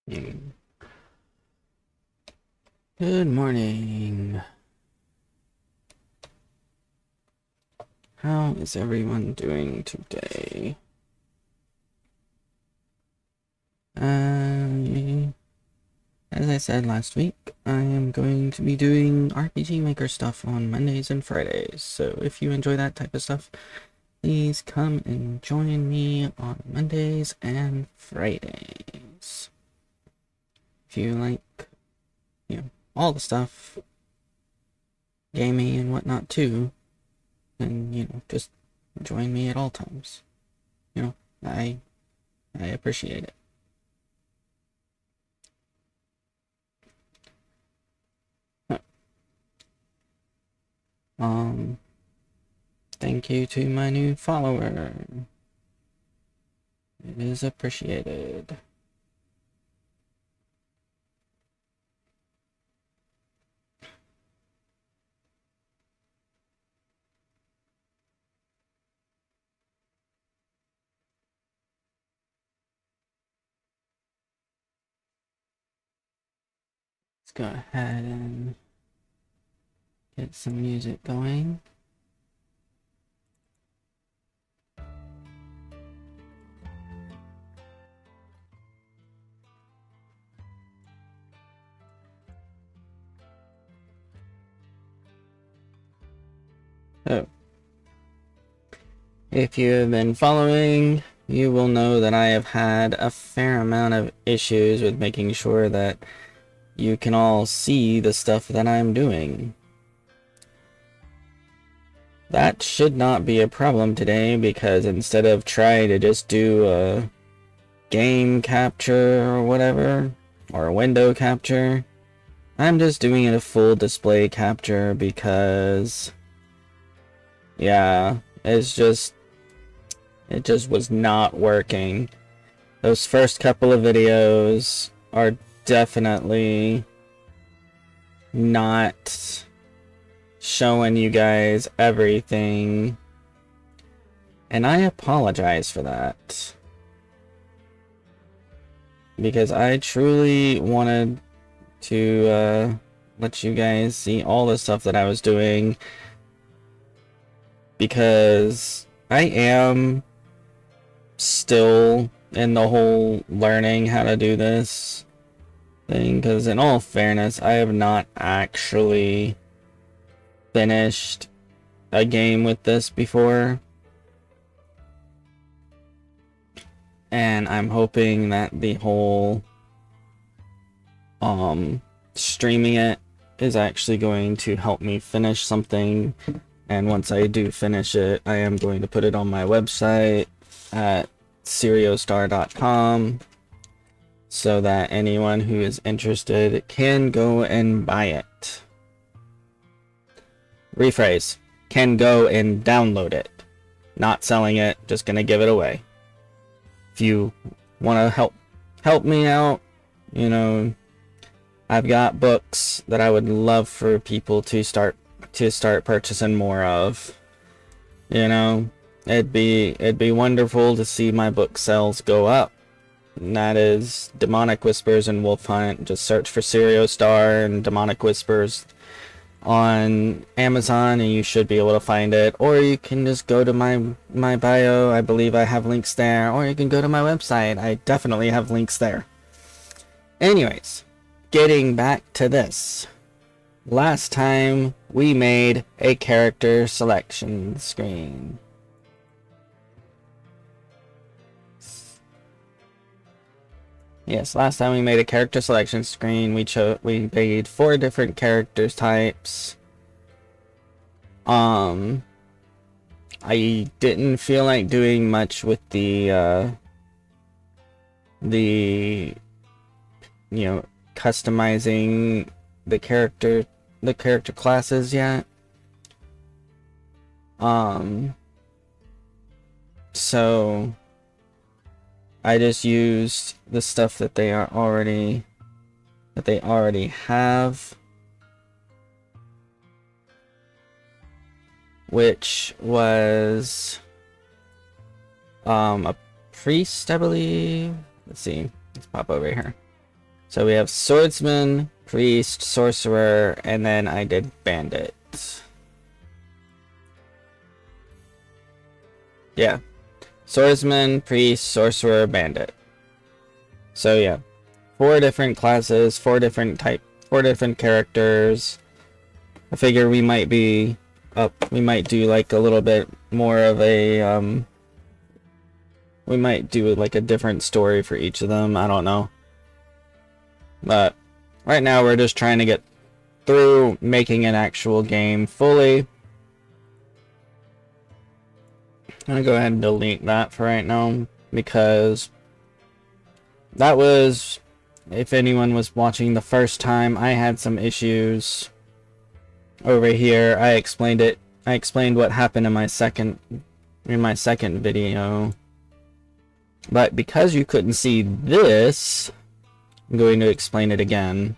Mm. Good morning. How is everyone doing today? As I said last week, I am going to be doing RPG Maker stuff on Mondays and Fridays. So if you enjoy that type of stuff, please come and join me on Mondays and Fridays. If you like, all the stuff, gaming and whatnot too, then, just join me at all times. You know, I appreciate it. Um, Thank you to my new follower. It is appreciated. Let's go ahead and get some music going. So, if you have been following, you will know that I have had a fair amount of issues with making sure that you can all see the stuff that I'm doing. That should not be a problem today, because instead of trying to just do a game capture or whatever, or a window capture, I'm just doing it a full display capture because, yeah, it just was not working. Those first couple of videos are definitely not showing you guys everything, and I apologize for that, because I truly wanted to let you guys see all the stuff that I was doing, because I am still in the whole learning how to do this thing, because in all fairness, I have not actually finished a game with this before, and I'm hoping that the whole streaming it is actually going to help me finish something. And once I do finish it, I am going to put it on my website at seriostar.com, so that anyone who is interested can go and buy it. Rephrase, can go and download it. Not selling it, just gonna give it away. If you want to help me out, I've got books that I would love for people to start purchasing more of. It'd be wonderful to see my book sales go up. And that is Demonic Whispers and Wolf Hunt. Just search for Seriostar and Demonic Whispers on Amazon and you should be able to find it. Or you can just go to my bio. I believe I have links there. Or you can go to my website. I definitely have links there. Anyways, getting back to this. Last time we made a character selection screen. Yes, last time we made a character selection screen. We made 4 different character types. I didn't feel like doing much with the customizing the character classes yet. So I just used the stuff that they already have, which was a priest, I believe. Let's see. Let's pop over here. So we have swordsman, priest, sorcerer, and then I did bandit. Yeah. Swordsman, priest, sorcerer, bandit. So yeah. 4 different classes, 4 different characters. I figure we might be we might do like a little bit more of a we might do like a different story for each of them. I don't know. But right now we're just trying to get through making an actual game fully. I'm gonna go ahead and delete that for right now, because that was, if anyone was watching the first time, I had some issues over here. I explained it. I explained what happened in my second video. But because you couldn't see this, I'm going to explain it again.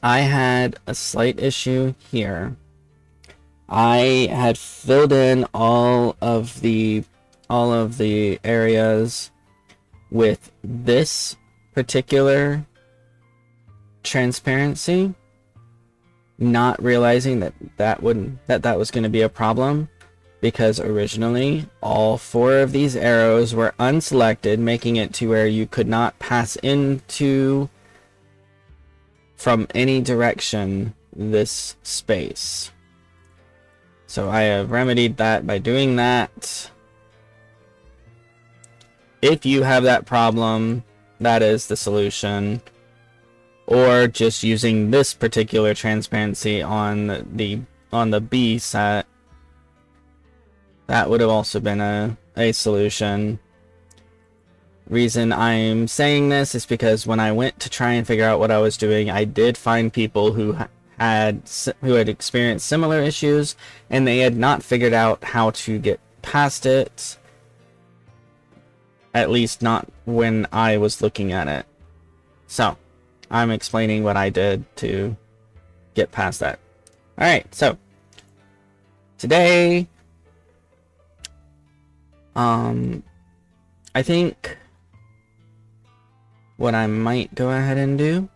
I had a slight issue here. I had filled in all of the areas with this particular transparency, not realizing that was going to be a problem, because originally all 4 of these arrows were unselected, making it to where you could not pass into from any direction this space. So I have remedied that by doing that. If you have that problem, that is the solution. Or just using this particular transparency on the B set, that would have also been a solution. Reason I'm saying this is because when I went to try and figure out what I was doing, I did find people who had experienced similar issues, and they had not figured out how to get past it. At least not when I was looking at it. So I'm explaining what I did to get past that. Alright, so today, I think what I might go ahead and do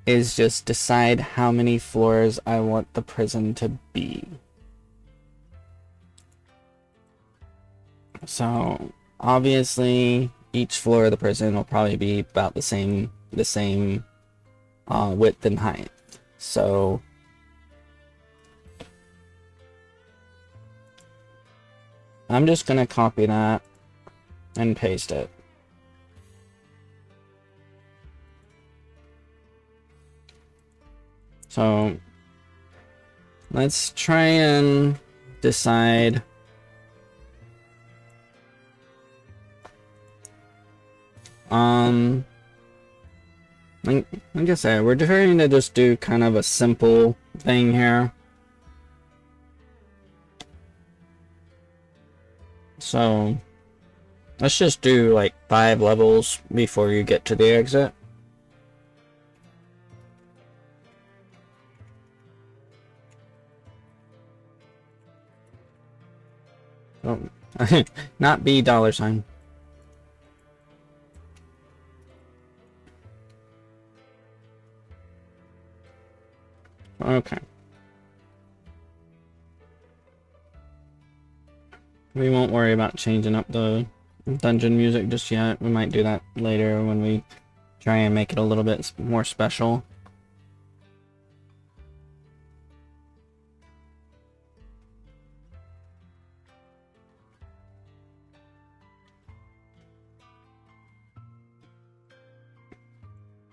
is just decide how many floors I want the prison to be. So obviously each floor of the prison will probably be about the same width and height. So I'm just gonna copy that and paste it. So let's try and decide like I said, we're trying to just do kind of a simple thing here. So let's just do like 5 levels before you get to the exit. Oh, not $. Okay. We won't worry about changing up the dungeon music just yet. We might do that later when we try and make it a little bit more special.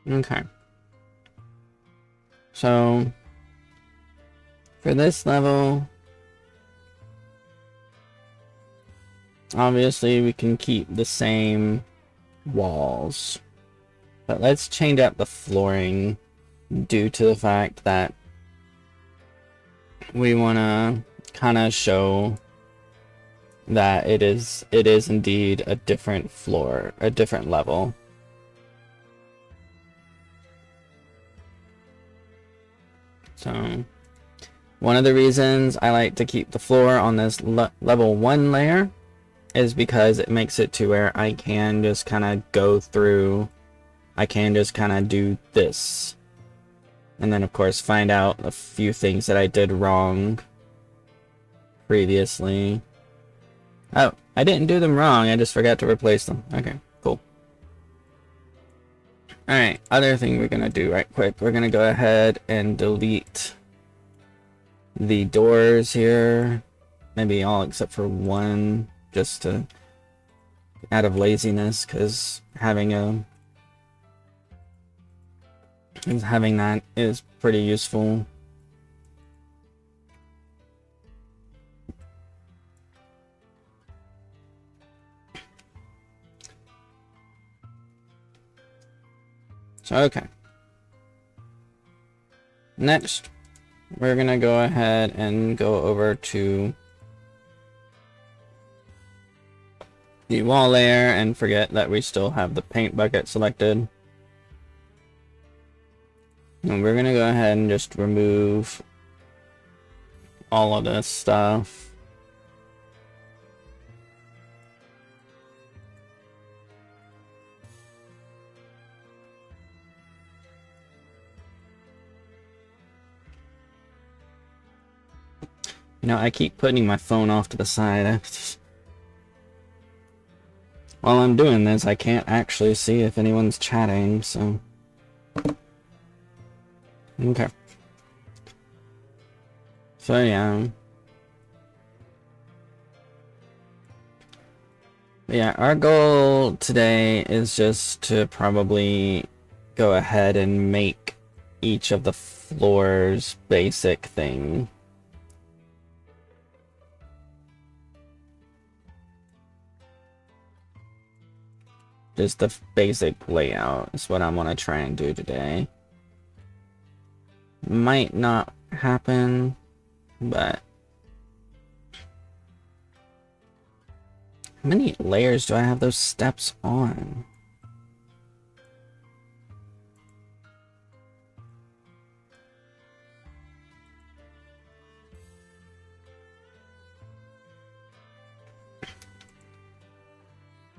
Okay. So for this level, obviously we can keep the same walls, but let's change up the flooring due to the fact that we want to kind of show that it is indeed a different floor, a different level. So one of the reasons I like to keep the floor on this level 1 layer is because it makes it to where I can just kind of go through, I can just kind of do this. And then of course find out a few things that I did wrong previously. Oh, I didn't do them wrong, I just forgot to replace them. Okay, cool. Alright, other thing we're gonna do right quick, we're gonna go ahead and delete the doors here. Maybe all except for one, just to out of laziness, because having that is pretty useful. So, okay. Next, we're gonna go ahead and go over to the wall layer and forget that we still have the paint bucket selected. And we're gonna go ahead and just remove all of this stuff. You know, I keep putting my phone off to the side. While I'm doing this, I can't actually see if anyone's chatting, so... Okay. So, yeah. Yeah, our goal today is just to probably go ahead and make each of the floors basic thing. Just the basic layout is what I want to try and do today. Might not happen, but... How many layers do I have those steps on?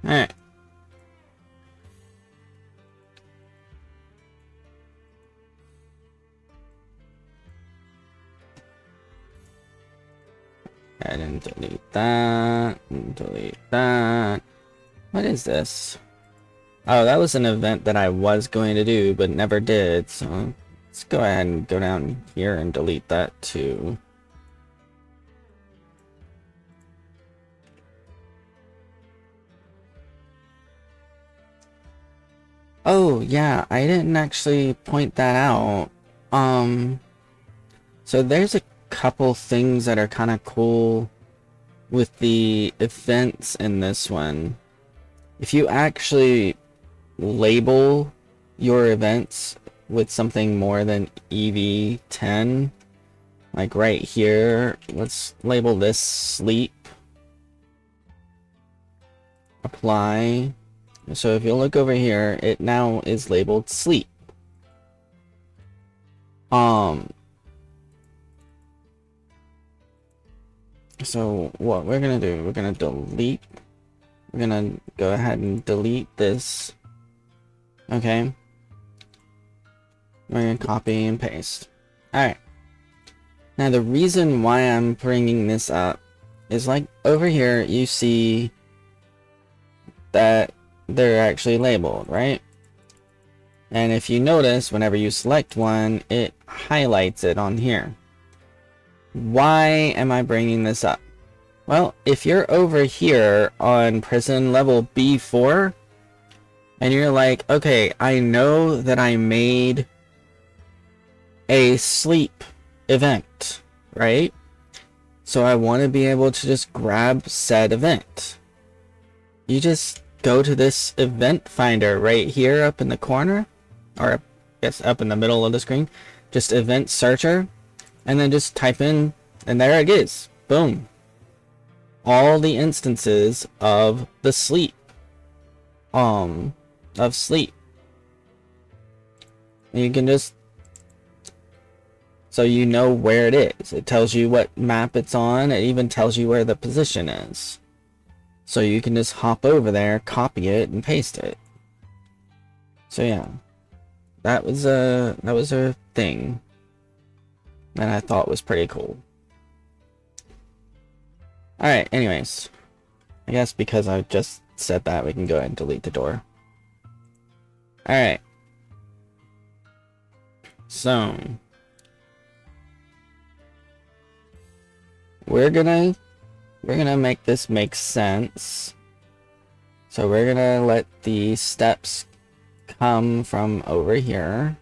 Alright. And delete that, and delete that. What is this? Oh, that was an event that I was going to do, but never did, so let's go ahead and go down here and delete that too. Oh, yeah, I didn't actually point that out. So there's a couple things that are kind of cool with the events in this one. If you actually label your events with something more than EV10, like right here, let's label this sleep. Apply. So if you look over here, it now is labeled sleep. So what we're gonna do, we're gonna go ahead and delete this. Okay. We're gonna copy and paste. Alright. Now the reason why I'm bringing this up is like over here you see that they're actually labeled, right? And if you notice, whenever you select one, it highlights it on here. Why am I bringing this up? Well, if you're over here on prison level B4, and you're like, okay, I know that I made a sleep event, right? So I want to be able to just grab said event. You just go to this event finder right here up in the corner, or I guess up in the middle of the screen, just event searcher, and then just type in, and there it is. Boom. All the instances of the sleep. Of sleep. And you can just, so you know where it is. It tells you what map it's on. It even tells you where the position is. So you can just hop over there, copy it, and paste it. So yeah, that was a thing that I thought was pretty cool. Alright, anyways. I guess because I just said that, we can go ahead and delete the door. Alright. So we're gonna make this make sense. So we're gonna let the steps come from over here.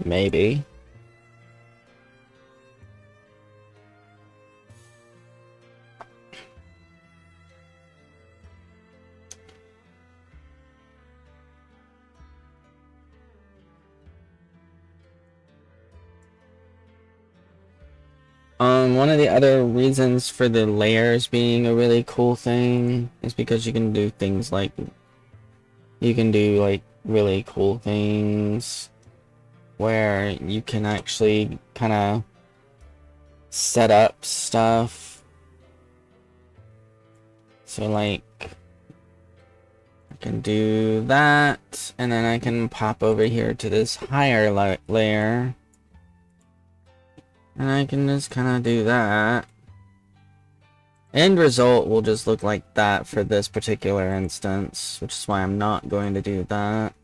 Maybe. One of the other reasons for the layers being a really cool thing is because you can do things like really cool things where you can actually kind of set up stuff. So like I can do that, and then I can pop over here to this higher layer. And I can just kind of do that. End result will just look like that for this particular instance, which is why I'm not going to do that.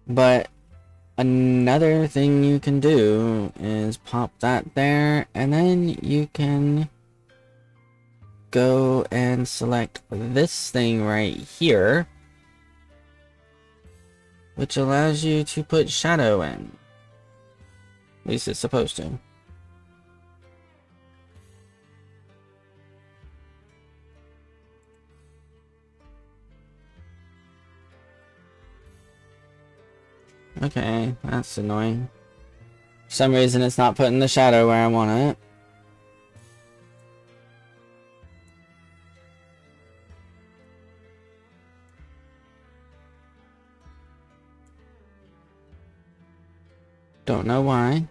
But another thing you can do is pop that there, and then you can go and select this thing right here, which allows you to put shadow in. At least it's supposed to. Okay, that's annoying. For some reason it's not putting the shadow where I want it. Don't know why.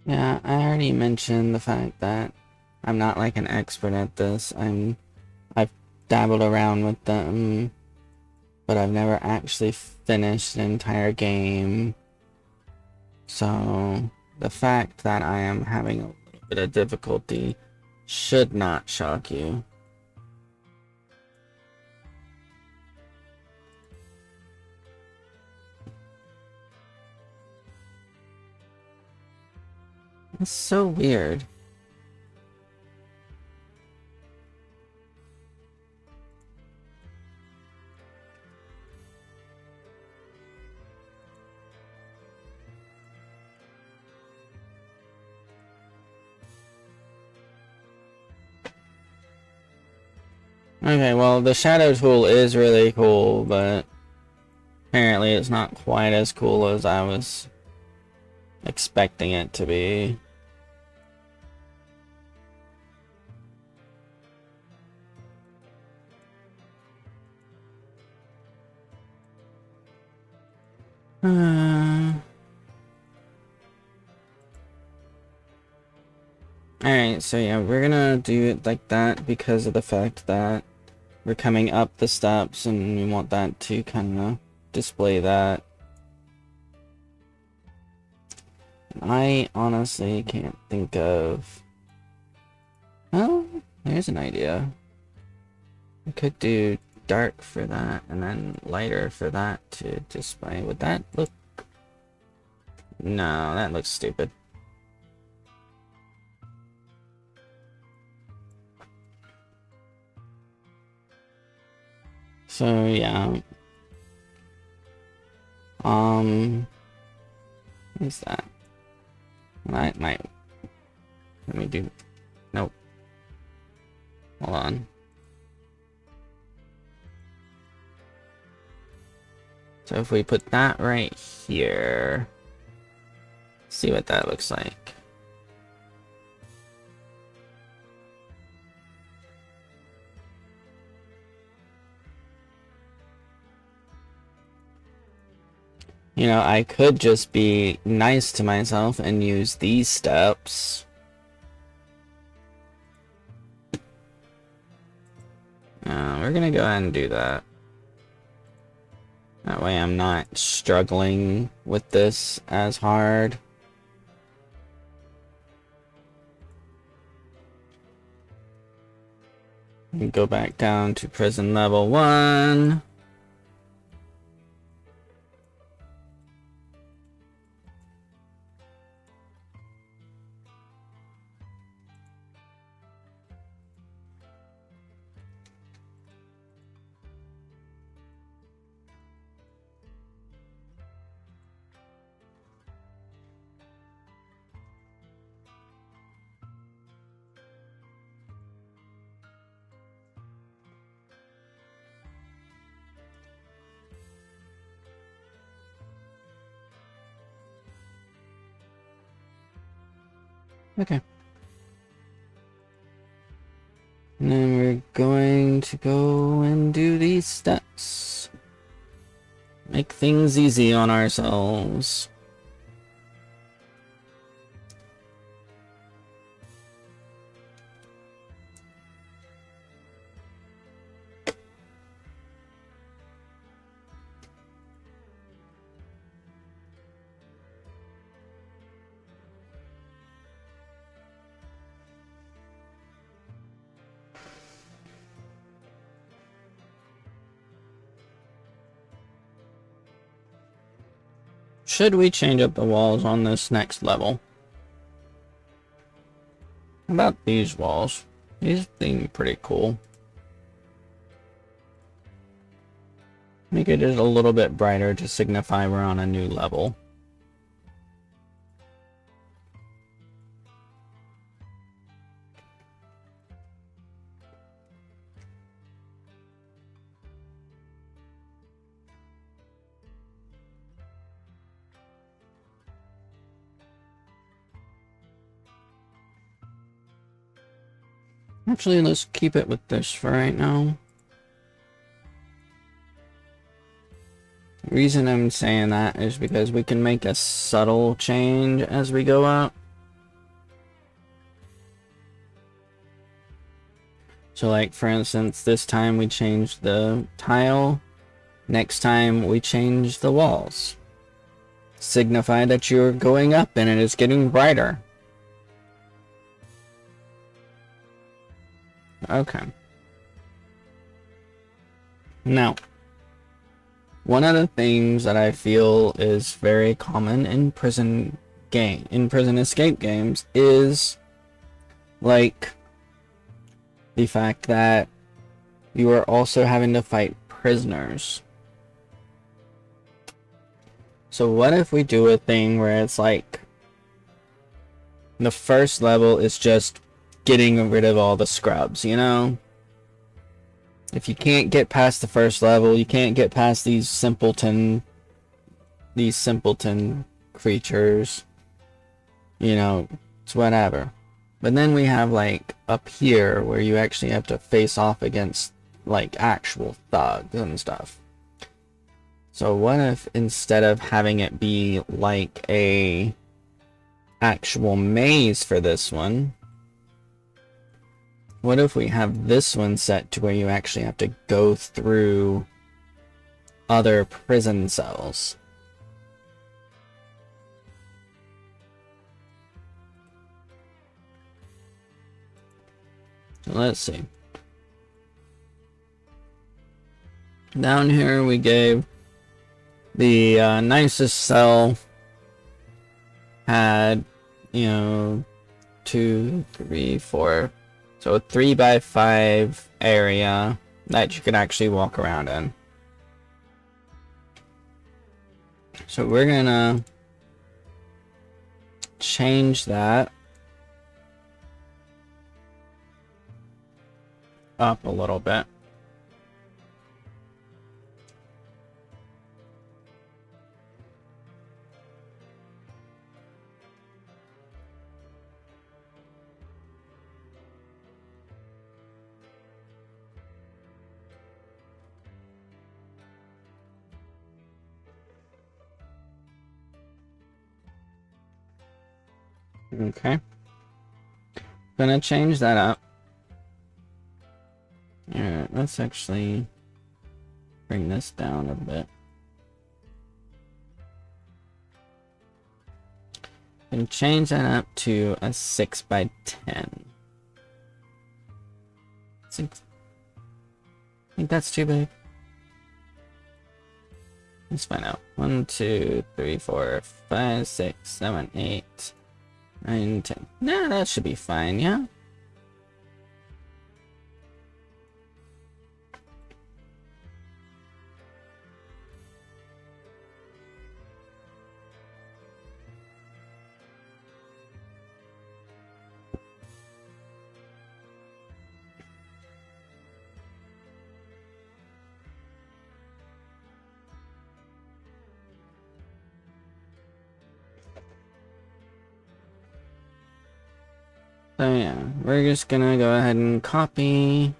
Yeah, I already mentioned the fact that I'm not like an expert at this. I've dabbled around with them, but I've never actually finished an entire game. So the fact that I am having a little bit of difficulty should not shock you. It's so weird. Okay, well, the shadow tool is really cool, but apparently it's not quite as cool as I was expecting it to be. Alright, so yeah, we're gonna do it like that because of the fact that we're coming up the steps and we want that to kind of display that. I honestly can't think of... Oh, there's an idea. I could do dark for that and then lighter for that to display. Would that look... No, that looks stupid. So yeah. What is that? That might. Let me do. Nope. Hold on. So if we put that right here, see what that looks like. You know, I could just be nice to myself and use these steps. We're gonna go ahead and do that. That way I'm not struggling with this as hard. And go back down to prison level 1. Okay. And then we're going to go and do these steps. Make things easy on ourselves. Should we change up the walls on this next level? How about these walls? These seem pretty cool. Make it just a little bit brighter to signify we're on a new level. Actually, let's keep it with this for right now. The reason I'm saying that is because we can make a subtle change as we go up. So like, for instance, this time we changed the tile. Next time we change the walls. Signify that you're going up and it is getting brighter. Okay. Now, one of the things that I feel is very common in prison escape games is like the fact that you are also having to fight prisoners. So what if we do a thing where it's like the first level is just getting rid of all the scrubs, you know? If you can't get past the first level, you can't get past these simpleton creatures, you know, it's whatever. But then we have like up here where you actually have to face off against like actual thugs and stuff. So what if instead of having it be like a actual maze for this one, what if we have this one set to where you actually have to go through other prison cells? So let's see. Down here we gave the nicest cell had, you know, 2, 3, 4. So a 3x5 area that you could actually walk around in. So we're gonna change that up a little bit. Okay. Gonna change that up. Alright, let's actually bring this down a bit. And change that up to a 6 by 10. 6. I think that's too big. Let's find out. 1, 2, 3, 4, 5, 6, 7, 8, 9, 10. Nah, that should be fine, yeah? So yeah, we're just gonna go ahead and copy.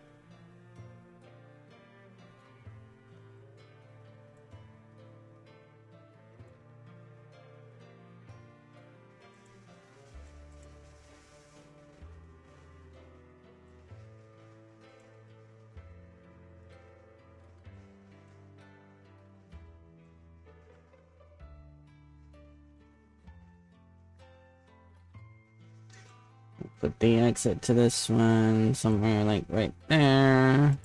Put the exit to this one somewhere like right there.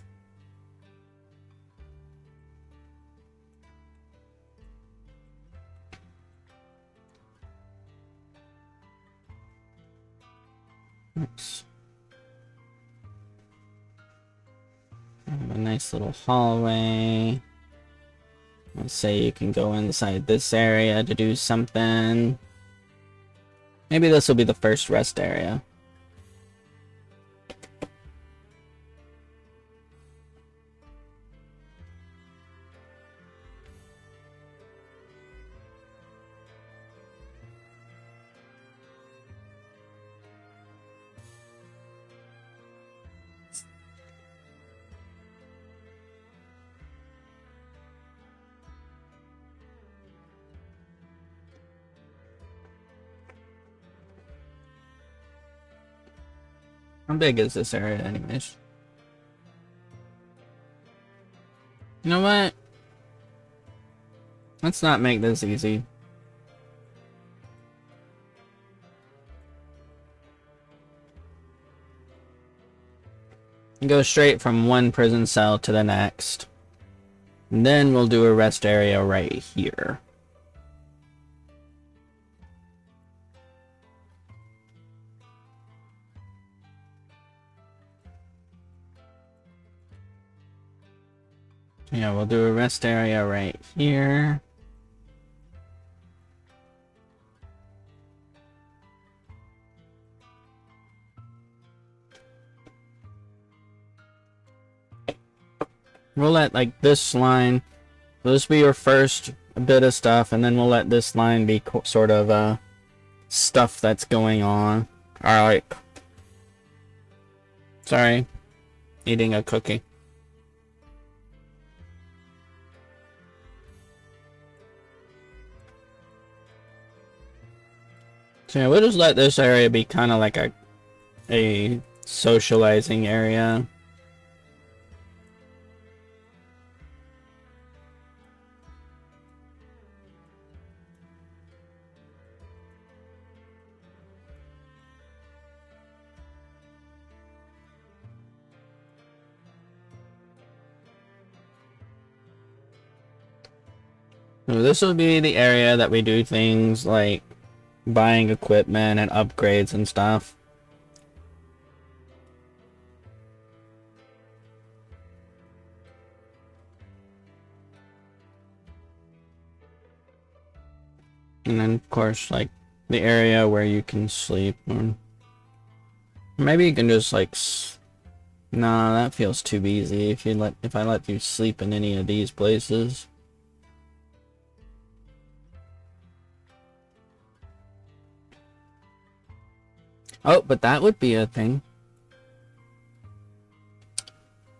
Oops. Have a nice little hallway. Let's say you can go inside this area to do something. Maybe this will be the first rest area. How big is this area anyways? You know what? Let's not make this easy. Go straight from one prison cell to the next. And then we'll do a rest area right here. Yeah, we'll do a rest area right here. We'll let like this line, this be your first bit of stuff, and then we'll let this line be sort of stuff that's going on. Alright. Sorry. Eating a cookie. So yeah, we'll just let this area be kind of like a socializing area. So this will be the area that we do things like buying equipment and upgrades and stuff. And then of course like the area where you can sleep. Or maybe you can just like nah, that feels too easy if I let you sleep in any of these places. Oh, but that would be a thing.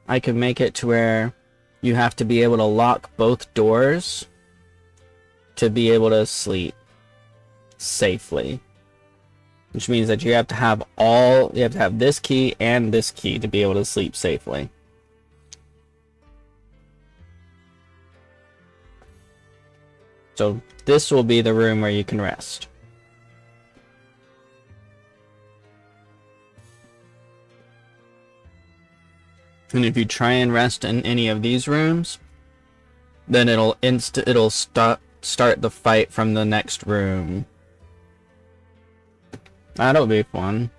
I could make it to where you have to be able to lock both doors to be able to sleep safely. Which means that you have to have this key and this key to be able to sleep safely. So this will be the room where you can rest. And if you try and rest in any of these rooms, then it'll start the fight from the next room. That'll be fun.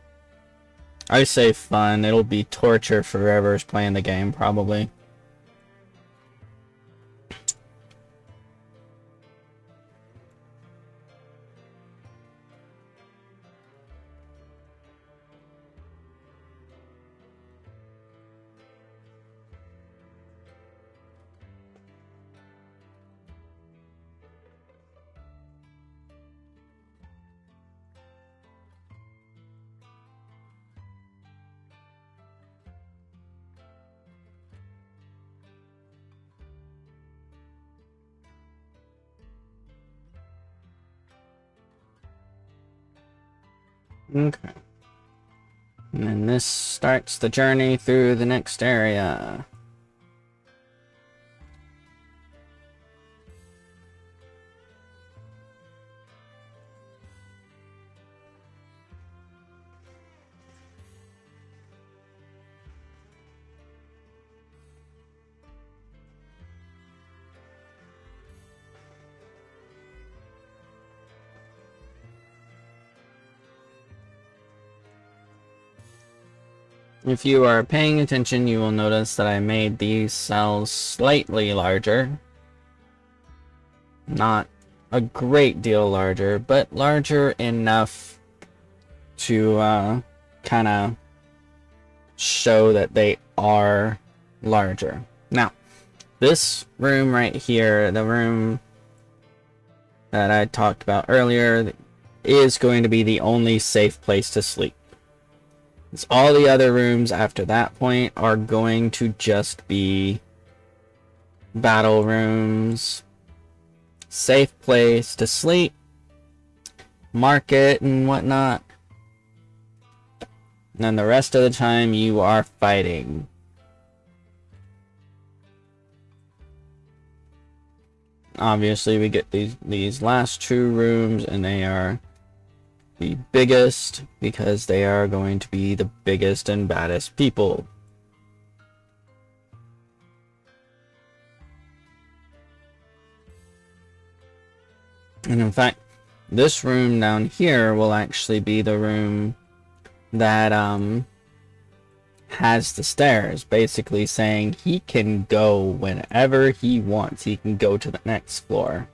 I say fun, it'll be torture for whoever's playing the game, probably. Okay. And then this starts the journey through the next area. If you are paying attention, you will notice that I made these cells slightly larger. Not a great deal larger, but larger enough to kind of show that they are larger. Now, this room right here, the room that I talked about earlier, is going to be the only safe place to sleep. All the other rooms after that point are going to just be battle rooms, safe place to sleep, market and whatnot. And then the rest of the time you are fighting. Obviously we get these last two rooms, and they are the biggest because they are going to be the biggest and baddest people. And in fact, this room down here will actually be the room that has the stairs, basically saying he can go whenever he wants. He can go to the next floor.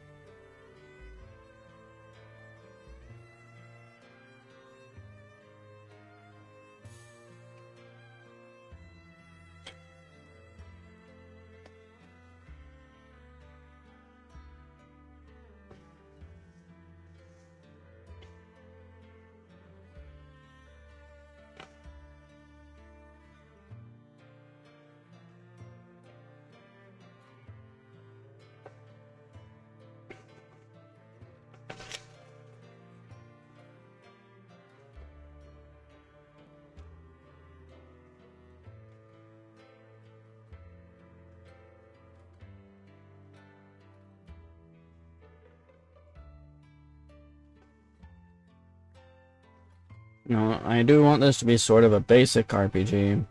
No, I do want this to be sort of a basic RPG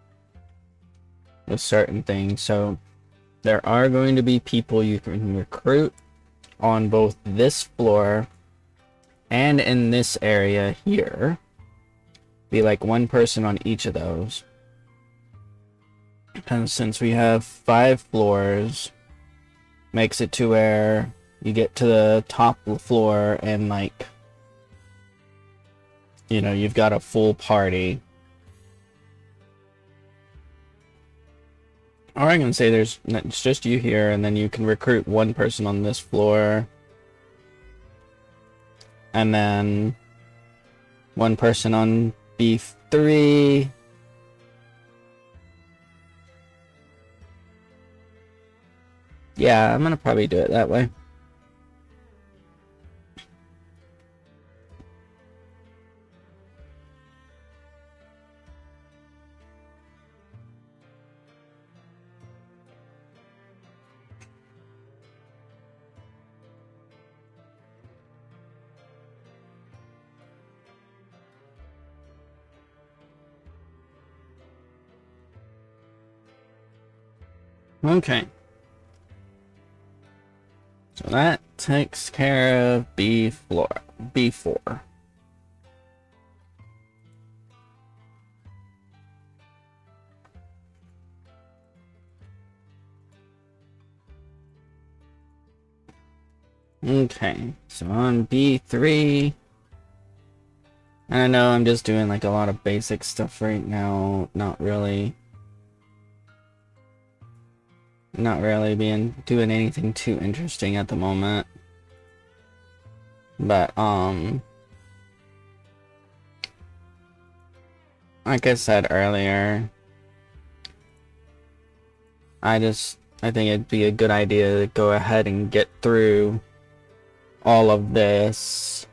with certain things. So there are going to be people you can recruit on both this floor and in this area here. Be like one person on each of those. And since we have 5 floors, makes it to where you get to the top floor and like you know, you've got a full party. Or I can say it's just you here, and then you can recruit one person on this floor. And then one person on B3. Yeah, I'm gonna probably do it that way. Okay. So that takes care of B4. Okay, so on B3, and I know I'm just doing like a lot of basic stuff right now, not really doing anything too interesting at the moment. But like I said earlier, I think it'd be a good idea to go ahead and get through all of this,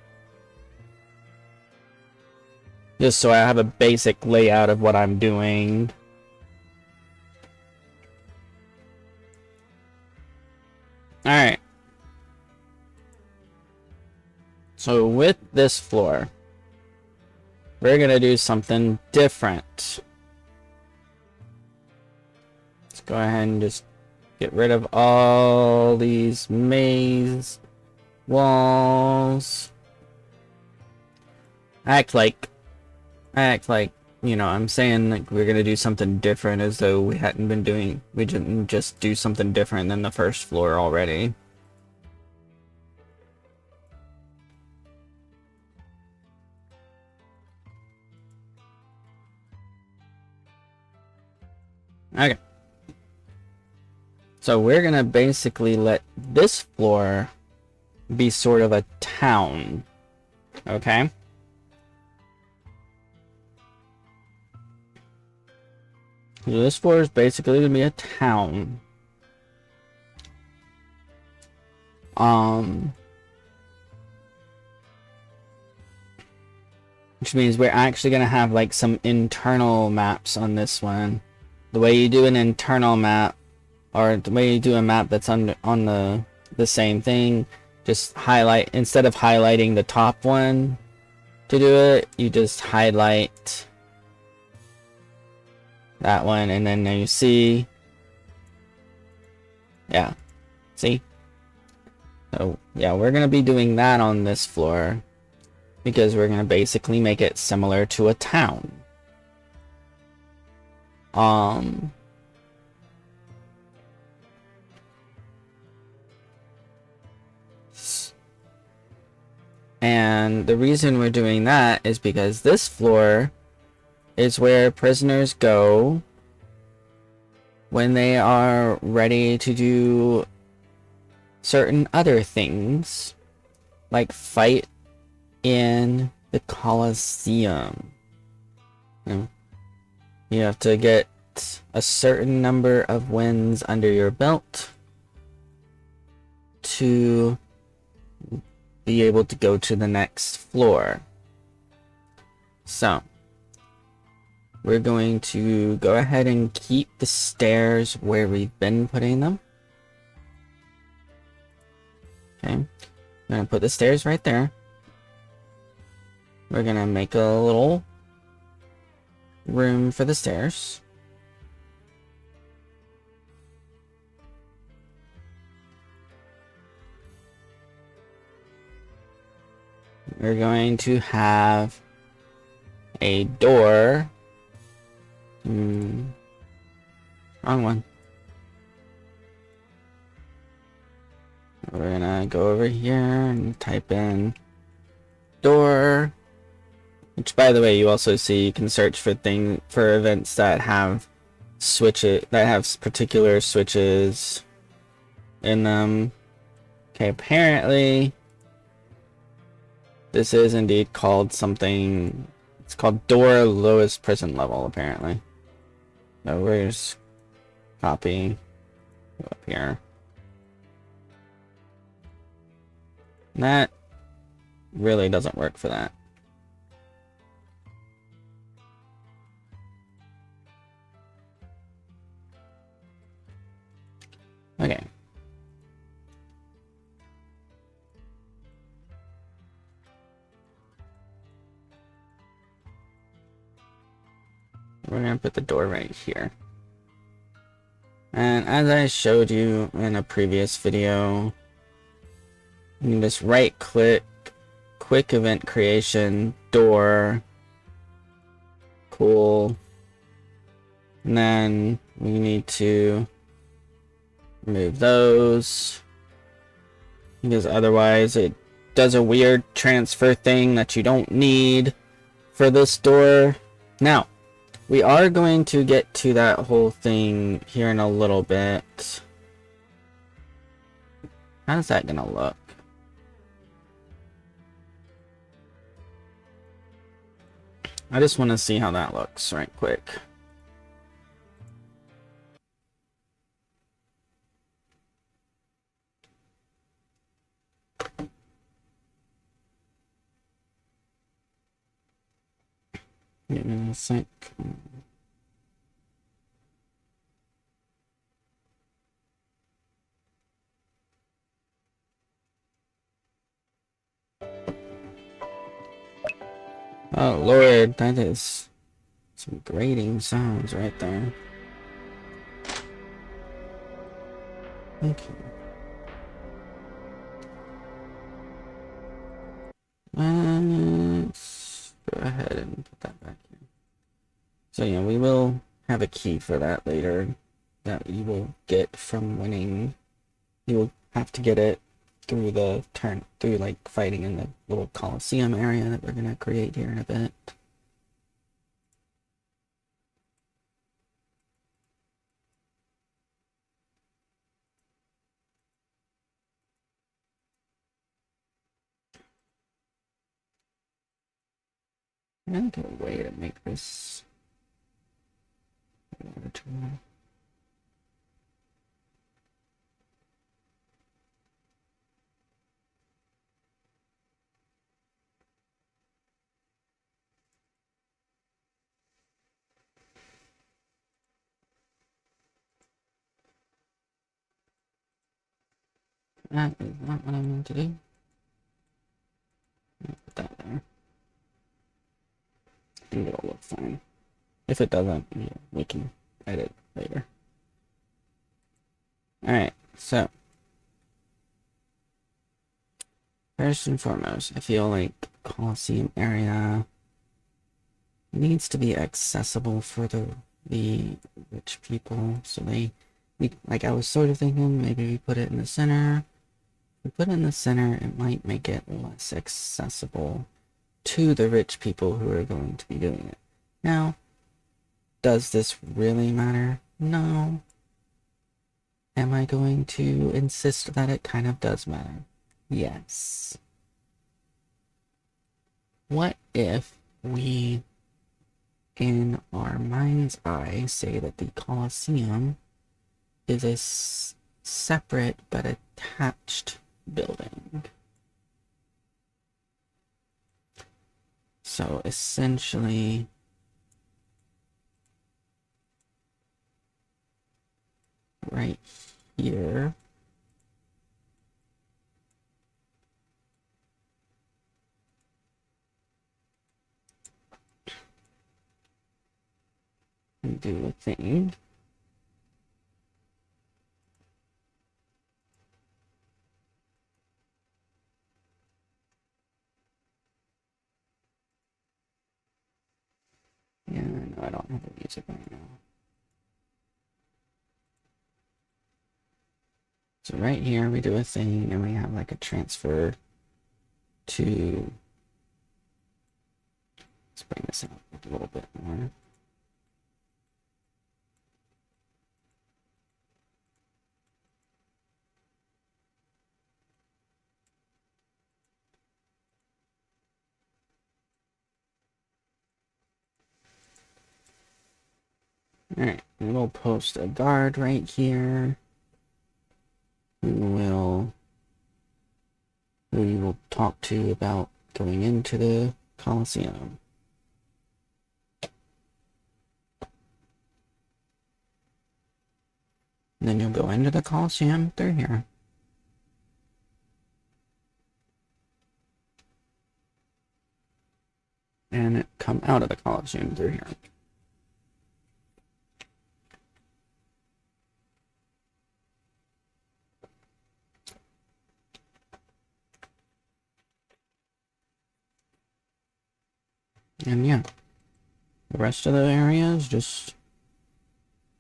just so I have a basic layout of what I'm doing. Alright. So with this floor, we're gonna do something different. Let's go ahead and just get rid of all these maze walls. Act like, you know, I'm saying like we're gonna do something different, as though we didn't just do something different than the first floor already. Okay. So we're gonna basically let this floor be sort of a town. Okay? So this floor is basically gonna be a town. Which means we're actually gonna have like some internal maps on this one. The way you do an internal map, or the way you do a map that's on the same thing, just highlight, instead of highlighting the top one to do it, you just highlight that one, and then you see, yeah, see? So yeah, we're gonna be doing that on this floor, because we're gonna basically make it similar to a town. And the reason we're doing that is because this floor is where prisoners go when they are ready to do certain other things, like fight in the Colosseum. You have to get a certain number of wins under your belt to be able to go to the next floor. So we're going to go ahead and keep the stairs where we've been putting them. Okay, I'm gonna put the stairs right there. We're gonna make a little room for the stairs. We're going to have a door. Wrong one. We're gonna go over here and type in door. Which, by the way, you also see you can search for events that have particular switches in them. Okay, apparently this is indeed called something. It's called door lowest prison level, apparently. So where's copy? Go up here. And that really doesn't work for that. Okay. We're gonna put the door right here. And as I showed you in a previous video, you can just right click, quick event creation, door, cool, and then we need to remove those, because otherwise it does a weird transfer thing that you don't need for this door. Now, we are going to get to that whole thing here in a little bit. How's that gonna look? I just want to see how that looks right quick. Give me a sec. Oh Lord, that is some grating sounds right there. Okay. Let's go ahead and put that back here. So yeah, we will have a key for that later that you will get from winning. You will have to get it through like fighting in the little Coliseum area that we're gonna create here in a bit. I'm gonna get a way to make this water tool. That is not what I meant to do. Put that there. I think it'll look fine. If it doesn't, yeah, we can edit later. Alright, so first and foremost, I feel like Coliseum area needs to be accessible for the rich people. So like I was sort of thinking maybe we put it in the center. If we put it in the center, it might make it less accessible to the rich people who are going to be doing it. Now, does this really matter? No. Am I going to insist that it kind of does matter? Yes. What if we, in our mind's eye, say that the Colosseum is a separate but attached building? So essentially, right here, we do a thing. Yeah, no, I don't have the music right now. So right here we do a thing and we have like a transfer to Let's bring this out a little bit more. Alright, we'll post a guard right here. We will talk to about going into the Colosseum. And then you'll go into the Colosseum through here. And come out of the Colosseum through here. And yeah, the rest of the area is just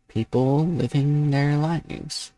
people living their lives.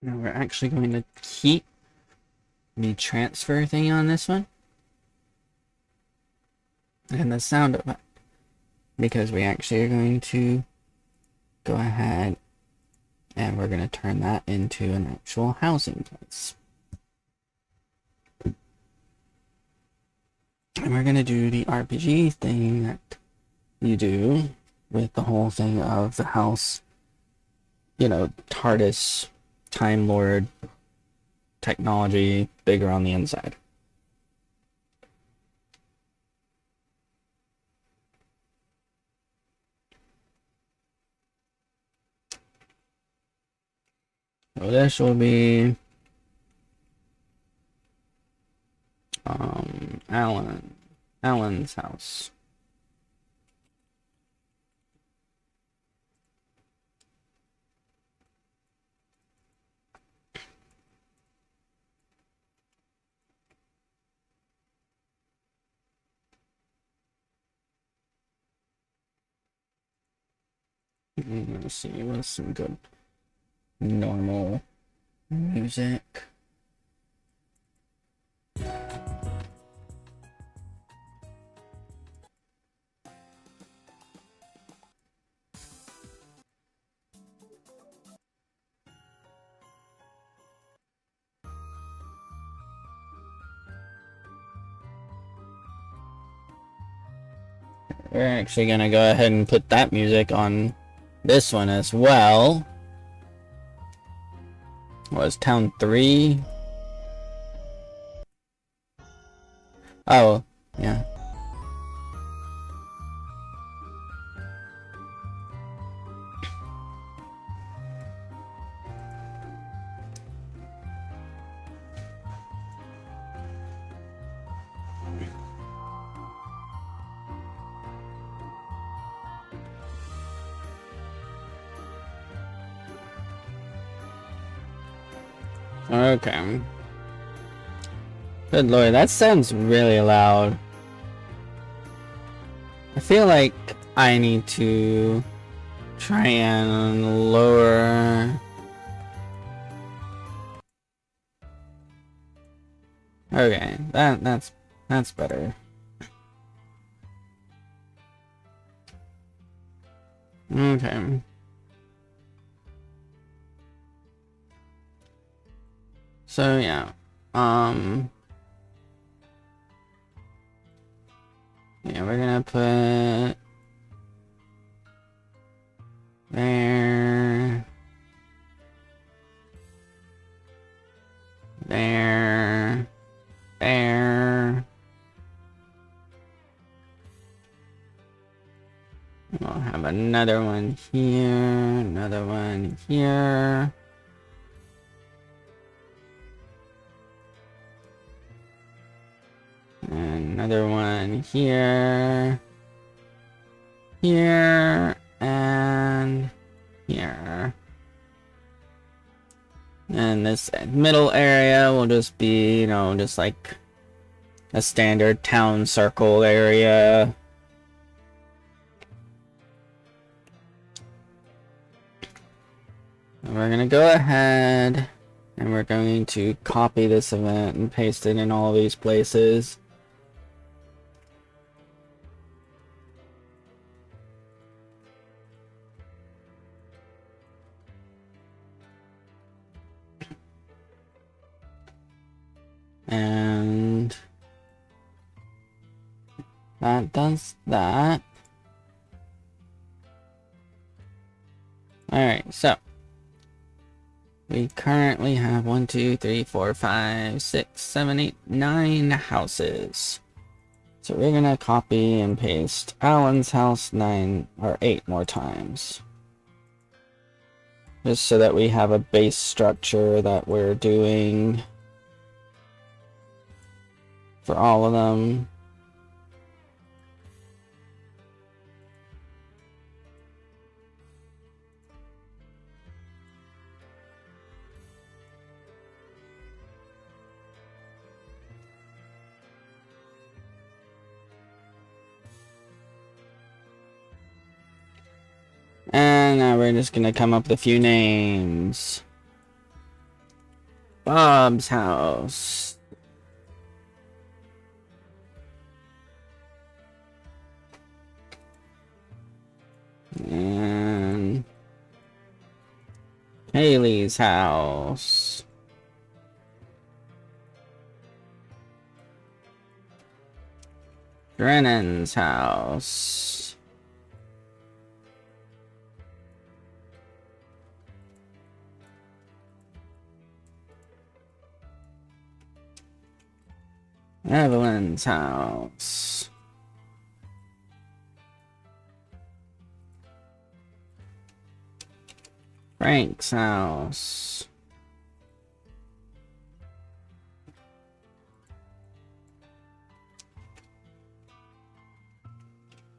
Now we're actually going to keep the transfer thing on this one. And the sound of it. Because we actually are going to go ahead and we're going to turn that into an actual housing place. And we're going to do the RPG thing that you do with the whole thing of the house, you know, TARDIS, Time Lord, technology, bigger on the inside. So this will be Alan's house. Let's see what's some good normal music. We're actually gonna go ahead and put that music on this one as well. Was Town 3? Oh, yeah. Okay. Good lord, that sounds really loud. I feel like I need to try and lower... Okay, that's better. Okay. So yeah, yeah, we're gonna put there, there, there. We'll have another one here, another one here. And another one here. Here. And here. And this middle area will just be, you know, just like a standard town circle area. And we're gonna go ahead and we're going to copy this event and paste it in all these places. And that does that. Alright, so we currently have 1, 2, 3, 4, 5, 6, 7, 8, 9 houses. So we're gonna copy and paste Alan's house 9 or 8 more times. Just so that we have a base structure that we're doing for all of them. And now we're just gonna come up with a few names. Bob's house. And Haley's house. Brennan's house. Evelyn's house. Frank's house.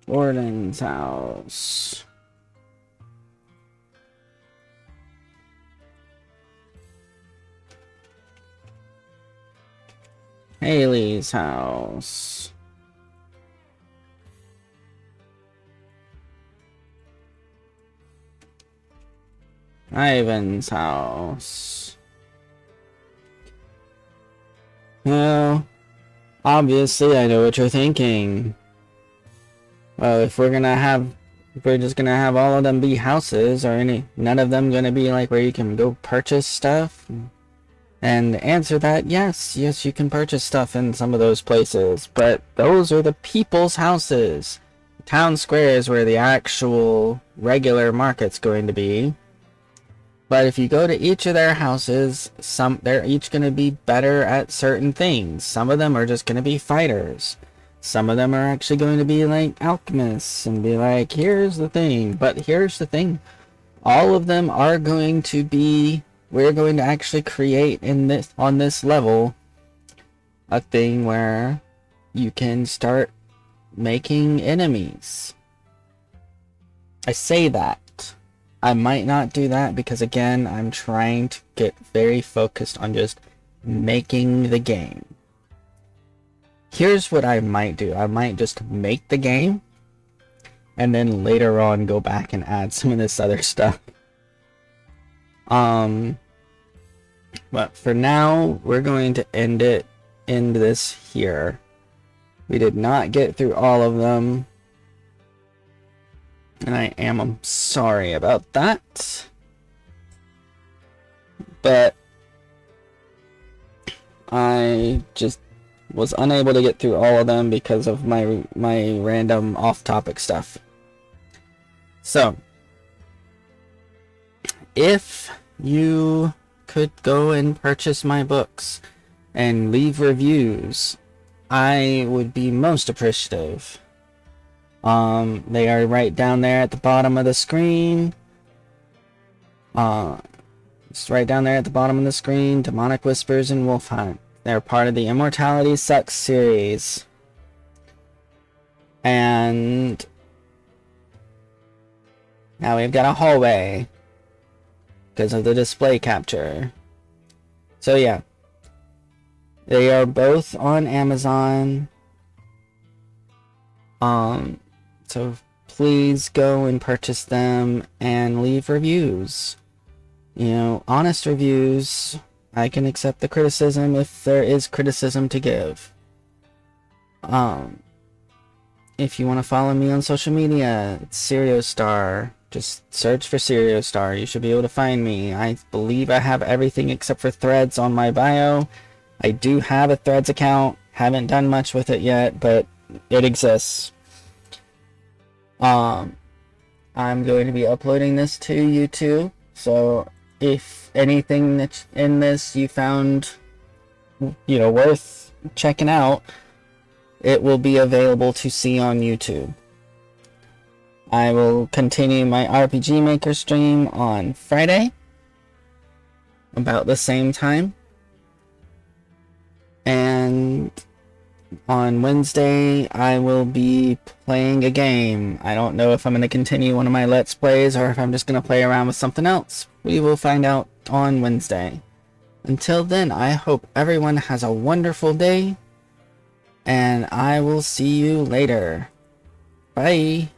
Gordon's house. Haley's house. Ivan's house. Well, obviously I know what you're thinking. Well, if we're just gonna have all of them be houses, or none of them gonna be like where you can go purchase stuff? And answer that, yes, you can purchase stuff in some of those places, but those are the people's houses. Town square is where the actual regular market's going to be. But if you go to each of their houses, they're each going to be better at certain things. Some of them are just going to be fighters. Some of them are actually going to be like alchemists and be like, here's the thing. But here's the thing. All of them are going to be, we're going to actually create on this level a thing where you can start making enemies. I say that. I might not do that because, again, I'm trying to get very focused on just making the game. Here's what I might do. I might just make the game and then later on go back and add some of this other stuff. But for now, we're going to end this here. We did not get through all of them. And I am sorry about that. But I just was unable to get through all of them because of my random off-topic stuff. So, if you could go and purchase my books and leave reviews, I would be most appreciative. They are right down there at the bottom of the screen. It's right down there at the bottom of the screen. Demonic Whispers and Wolf Hunt. They're part of the Immortality Sucks series. And now we've got a hallway because of the display capture. So yeah, they are both on Amazon. So please go and purchase them and leave reviews. You know, honest reviews. I can accept the criticism if there is criticism to give. If you want to follow me on social media, it's SerioStar. Just search for SerioStar. You should be able to find me. I believe I have everything except for Threads on my bio. I do have a Threads account. Haven't done much with it yet, but it exists. I'm going to be uploading this to YouTube. So if anything that's in this you found, you know, worth checking out, it will be available to see on YouTube. I will continue my RPG Maker stream on Friday, about the same time. And on Wednesday, I will be playing a game. I don't know if I'm going to continue one of my Let's Plays or if I'm just going to play around with something else. We will find out on Wednesday. Until then, I hope everyone has a wonderful day. And I will see you later. Bye.